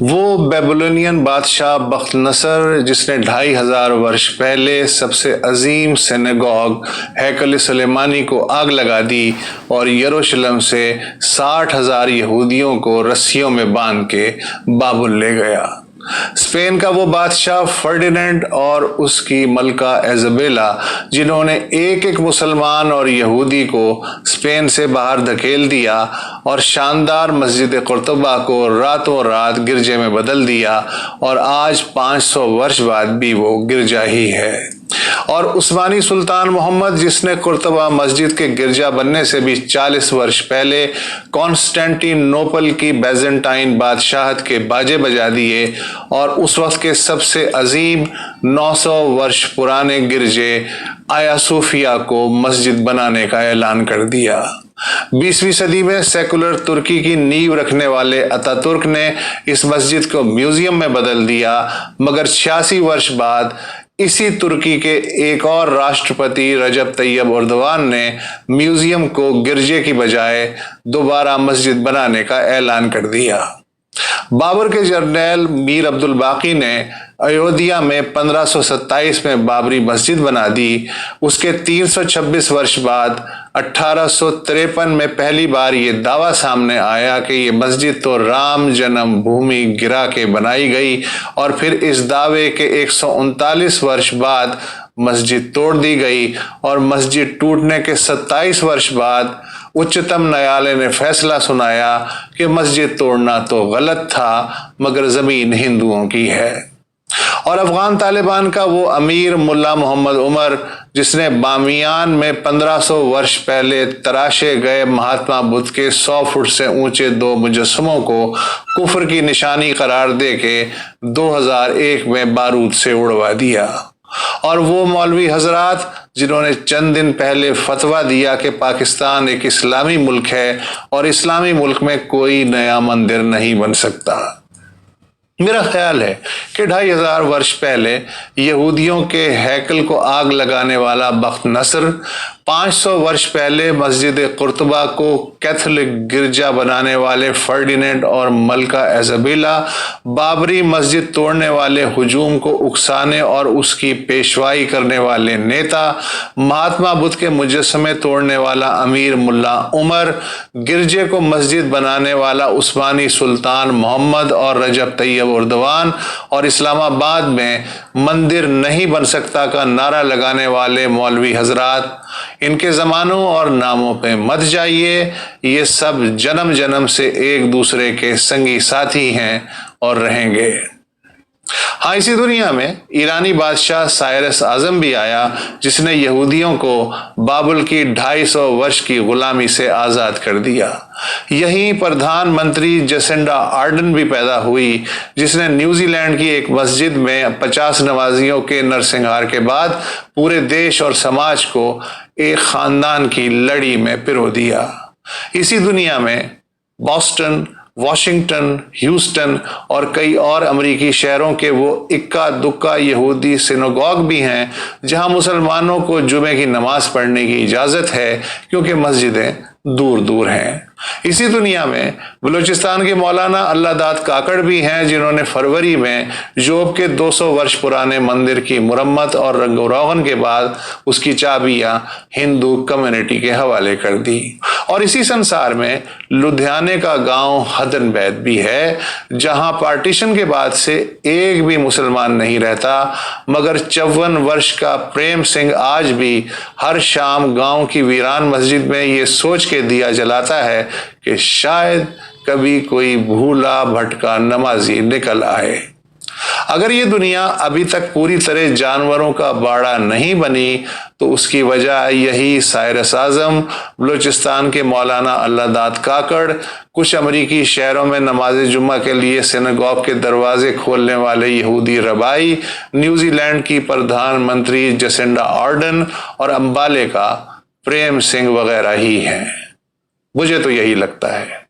وہ بیبلونین بادشاہ بخت نصر جس نے 2500 ورش پہلے سب سے عظیم سینگوگ ہیکل سلیمانی کو آگ لگا دی اور یروشلم سے 60,000 یہودیوں کو رسیوں میں باندھ کے بابل لے گیا۔ اسپین کا وہ بادشاہ فرڈینینڈ اور اس کی ملکہ ایزابیلا جنہوں نے ایک ایک مسلمان اور یہودی کو اسپین سے باہر دھکیل دیا اور شاندار مسجد قرطبہ کو راتوں رات گرجے میں بدل دیا، اور آج 500 ورش بعد بھی وہ گرجا ہی ہے۔ اور عثمانی سلطان محمد جس نے قرطبہ مسجد کے گرجا بننے سے بھی 40 ورش پہلے کانسٹینٹی نوپل کی بیزنٹائن بادشاہت کے باجے بجا دیے اور اس وقت کے سب سے عظیم 900 ورش پرانے گرجے آیا صوفیہ کو مسجد بنانے کا اعلان کر دیا۔ 20ویں صدی میں سیکولر ترکی کی نیو رکھنے والے اتا ترک نے اس مسجد کو میوزیم میں بدل دیا، مگر 86 ورش بعد اسی ترکی کے ایک اور راشٹرپتی رجب طیب اردوان نے میوزیم کو گرجے کی بجائے دوبارہ مسجد بنانے کا اعلان کر دیا۔ بابر کے جرنیل میر عبد الباقی نے ایودھیا میں 1527 میں بابری مسجد بنا دی۔ اس کے 326 ورش بعد 1853 میں پہلی بار یہ دعویٰ سامنے آیا کہ یہ مسجد تو رام جنم بھومی گرا کے بنائی گئی، اور پھر اس دعوے کے 139 ورش بعد مسجد توڑ دی گئی، اور مسجد ٹوٹنے کے 27 ورش بعد اچتم نیالے نے فیصلہ سنایا کہ مسجد توڑنا تو غلط تھا مگر زمین ہندوؤں کی ہے۔ اور افغان طالبان کا وہ امیر ملا محمد عمر جس نے بامیان میں 1500 ورش پہلے تراشے گئے مہاتما بدھ کے 100 فٹ سے اونچے 2 مجسموں کو کفر کی نشانی قرار دے کے 2001 میں بارود سے اڑوا دیا۔ اور وہ مولوی حضرات جنہوں نے چند دن پہلے فتویٰ دیا کہ پاکستان ایک اسلامی ملک ہے اور اسلامی ملک میں کوئی نیا مندر نہیں بن سکتا۔ میرا خیال ہے کہ 2500 ورش پہلے یہودیوں کے ہیکل کو آگ لگانے والا بخت نصر، 500 ورش پہلے مسجد قرطبہ کو کیتھولک گرجا بنانے والے فرڈینینڈ اور ملکہ ایزابیلا، بابری مسجد توڑنے والے ہجوم کو اکسانے اور اس کی پیشوائی کرنے والے نیتا، مہاتما بدھ کے مجسمے توڑنے والا امیر ملا عمر، گرجے کو مسجد بنانے والا عثمانی سلطان محمد اور رجب طیب اردوان، اور اسلام آباد میں مندر نہیں بن سکتا کا نعرہ لگانے والے مولوی حضرات، ان کے زمانوں اور ناموں پہ مت جائیے، یہ سب جنم جنم سے ایک دوسرے کے سنگی ساتھی ہیں اور رہیں گے۔ ہاں، اسی دنیا میں ایرانی بادشاہ سائرس اعظم بھی آیا جس نے یہودیوں کو بابل کی 250 ورش کی غلامی سے آزاد کر دیا۔ یہیں پردھان منتری جسنڈا آرڈن بھی پیدا ہوئی جس نے نیوزی لینڈ کی ایک مسجد میں 50 نمازیوں کے نرسنہار کے بعد پورے دیش اور سماج کو ایک خاندان کی لڑی میں پرو دیا۔ اسی دنیا میں بوسٹن، واشنگٹن، ہیوسٹن اور کئی اور امریکی شہروں کے وہ اکا دکا یہودی سینوگوگ بھی ہیں جہاں مسلمانوں کو جمعے کی نماز پڑھنے کی اجازت ہے کیونکہ مسجدیں دور دور ہیں۔ اسی دنیا میں بلوچستان کے مولانا اللہ داد کاکڑ بھی ہیں جنہوں نے فروری میں جوب کے 200 ورش پرانے مندر کی مرمت اور رنگ و روغن کے بعد اس کی چابیاں ہندو کمیونٹی کے حوالے کر دی۔ اور اسی سنسار میں لدھیانے کا گاؤں ہدن بیت بھی ہے جہاں پارٹیشن کے بعد سے ایک بھی مسلمان نہیں رہتا، مگر 54 ورش کا پریم سنگھ آج بھی ہر شام گاؤں کی ویران مسجد میں یہ سوچ کے دیا جلاتا ہے کہ شاید کبھی کوئی بھولا بھٹکا نمازی نکل آئے۔ اگر یہ دنیا ابھی تک پوری طرح جانوروں کا باڑہ نہیں بنی تو اس کی وجہ یہی سائرس اعظم، بلوچستان کے مولانا اللہ داد کاکڑ، کچھ امریکی شہروں میں نماز جمعہ کے لیے سینگوگ کے دروازے کھولنے والے یہودی ربائی، نیوزی لینڈ کی پردھان منتری جسنڈا آرڈن اور امبالے کا پریم سنگھ وغیرہ ہی ہیں۔ مجھے تو یہی لگتا ہے۔